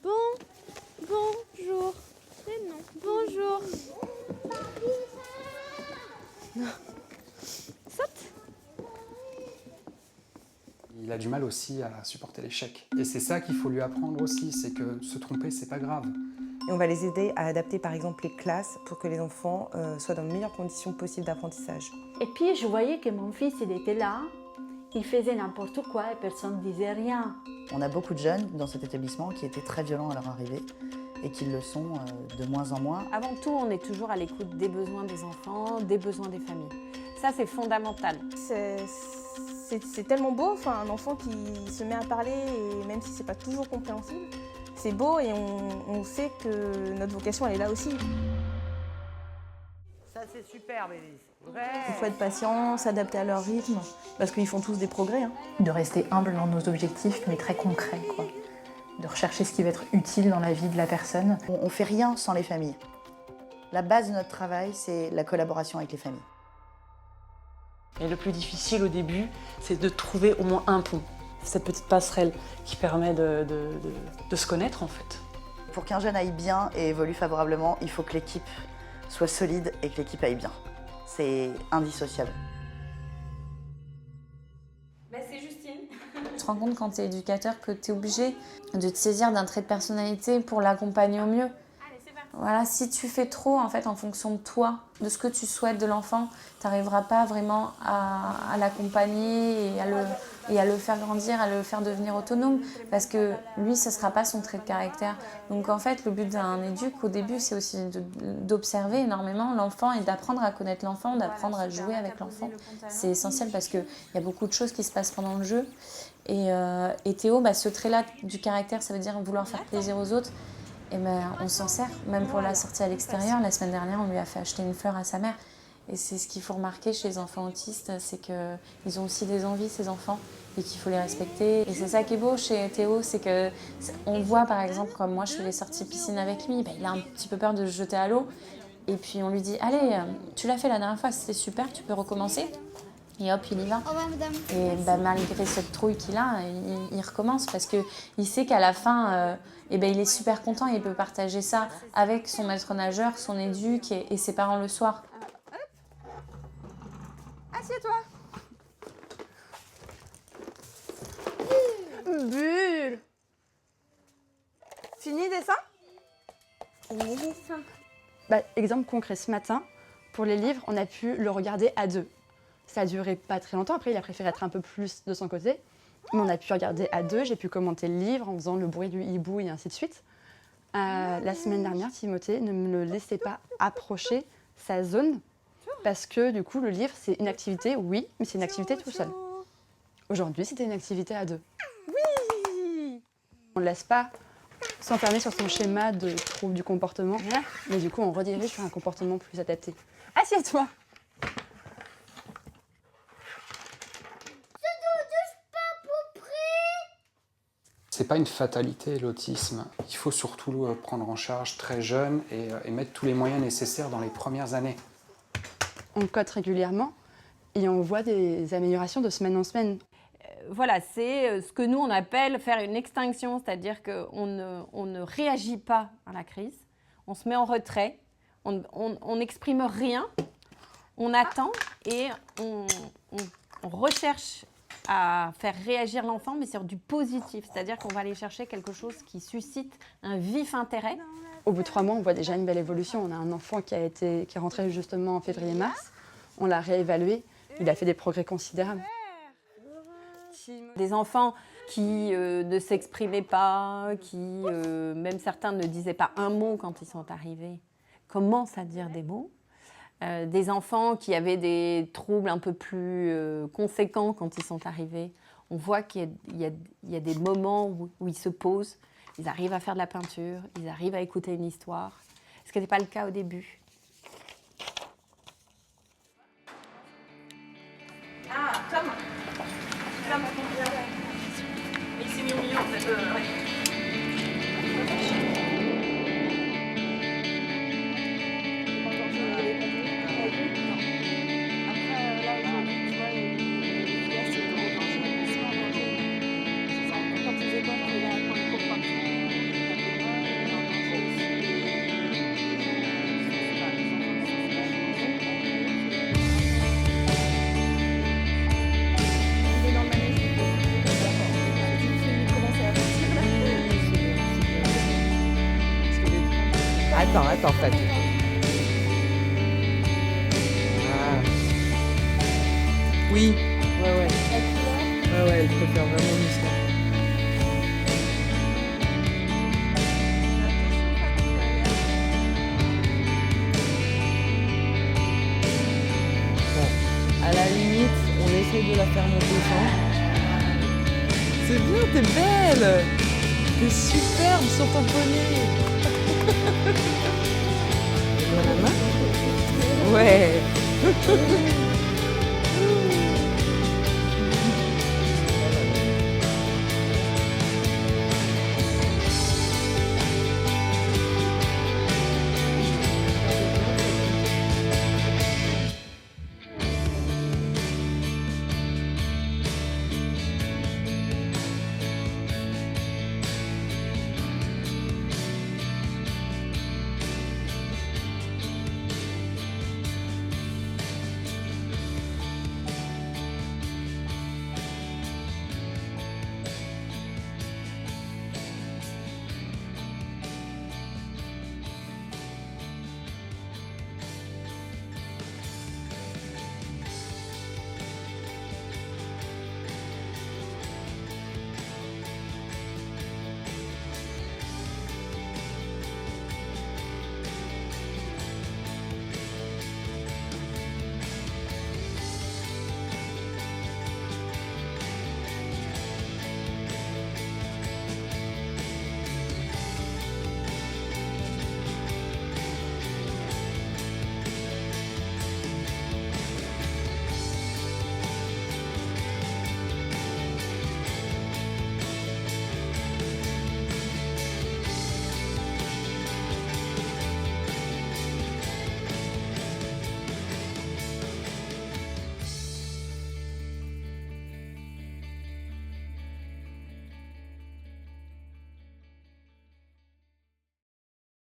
Bonjour. Mais non. Bonjour. Non. Saute. Il a du mal aussi à supporter l'échec. Et c'est ça qu'il faut lui apprendre aussi, c'est que se tromper, c'est pas grave. Et on va les aider à adapter par exemple les classes pour que les enfants soient dans les meilleures conditions possibles d'apprentissage. Et puis je voyais que mon fils, il était là, il faisait n'importe quoi et personne ne disait rien. On a beaucoup de jeunes dans cet établissement qui étaient très violents à leur arrivée et qui le sont de moins en moins. Avant tout, on est toujours à l'écoute des besoins des enfants, des besoins des familles. Ça, c'est fondamental. C'est tellement beau, enfin, un enfant qui se met à parler, et même si c'est pas toujours compréhensible, c'est beau et on sait que notre vocation, elle est là aussi. Ça, c'est super, Bélise. Il faut être patient, s'adapter à leur rythme, parce qu'ils font tous des progrès. Hein. De rester humble dans nos objectifs, mais très concrets, quoi. De rechercher ce qui va être utile dans la vie de la personne. On fait rien sans les familles. La base de notre travail, c'est la collaboration avec les familles. Et le plus difficile au début, c'est de trouver au moins un pont. Cette petite passerelle qui permet de se connaître en fait. Pour qu'un jeune aille bien et évolue favorablement, il faut que l'équipe soit solide et que l'équipe aille bien. C'est indissociable. C'est Justine. Tu te rends compte quand tu es éducateur que tu es obligé de te saisir d'un trait de personnalité pour l'accompagner au mieux. Voilà, si tu fais trop en fait en fonction de toi, de ce que tu souhaites de l'enfant, tu n'arriveras pas vraiment à l'accompagner et à le faire grandir, à le faire devenir autonome, parce que lui, ce ne sera pas son trait de caractère. Donc en fait, le but d'un éduc au début, c'est aussi d'observer énormément l'enfant et d'apprendre à connaître l'enfant, d'apprendre à jouer avec l'enfant. C'est essentiel parce qu'il y a beaucoup de choses qui se passent pendant le jeu. Et Théo, ce trait-là du caractère, ça veut dire vouloir faire plaisir aux autres. Et on s'en sert, même pour la sortie à l'extérieur. La semaine dernière, on lui a fait acheter une fleur à sa mère. Et c'est ce qu'il faut remarquer chez les enfants autistes, c'est qu'ils ont aussi des envies, ces enfants, et qu'il faut les respecter. Et c'est ça qui est beau chez Théo, c'est qu'on voit par exemple, comme moi je fais les sorties piscine avec lui, il a un petit peu peur de se jeter à l'eau. Et puis on lui dit, allez, tu l'as fait la dernière fois, c'était super, tu peux recommencer. Et hop, il y va. Au revoir, madame. Et malgré cette trouille qu'il a, il recommence parce qu'il sait qu'à la fin, il est super content et il peut partager ça avec son maître nageur, son éduc et ses parents le soir. Assieds-toi. Bulle. Fini dessin? Fini dessin. Exemple concret, ce matin, pour les livres, on a pu le regarder à deux. Ça a duré pas très longtemps, après il a préféré être un peu plus de son côté. Mais on a pu regarder à deux, j'ai pu commenter le livre en faisant le bruit du hibou et ainsi de suite. La semaine dernière, Timothée ne me le laissait pas approcher sa zone parce que du coup le livre c'est une activité, oui, mais c'est une activité tout seul. Aujourd'hui c'était une activité à deux. Oui. On ne laisse pas s'enfermer sur son schéma de trouble du comportement, mais du coup on redirige sur un comportement plus adapté. Assieds-toi. C'est pas une fatalité l'autisme. Il faut surtout le prendre en charge très jeune et mettre tous les moyens nécessaires dans les premières années. On cote régulièrement et on voit des améliorations de semaine en semaine. Voilà, c'est ce que nous on appelle faire une extinction, c'est-à-dire qu'on ne réagit pas à la crise, on se met en retrait, on n'exprime rien, on attend et on recherche à faire réagir l'enfant, mais sur du positif, c'est-à-dire qu'on va aller chercher quelque chose qui suscite un vif intérêt. Au bout de 3 mois, on voit déjà une belle évolution. On a un enfant qui est rentré justement en février-mars, on l'a réévalué, il a fait des progrès considérables. Des enfants qui ne s'exprimaient pas, qui même certains ne disaient pas un mot quand ils sont arrivés, commencent à dire des mots. Des enfants qui avaient des troubles un peu plus conséquents quand ils sont arrivés. On voit qu'il y a des moments où ils se posent, ils arrivent à faire de la peinture, ils arrivent à écouter une histoire, ce qui n'était pas le cas au début. Ah, Tom. Il s'est mis au milieu en fait. Quand il faisait quoi quand il a attends, Fat. Ah. Oui, ouais. Ouais, elle préfère vraiment Moussa. Bon, à la limite, on essaye de la faire monter sans. C'est bien, t'es belle! T'es superbe sur ton poney! Dans la main? Ouais!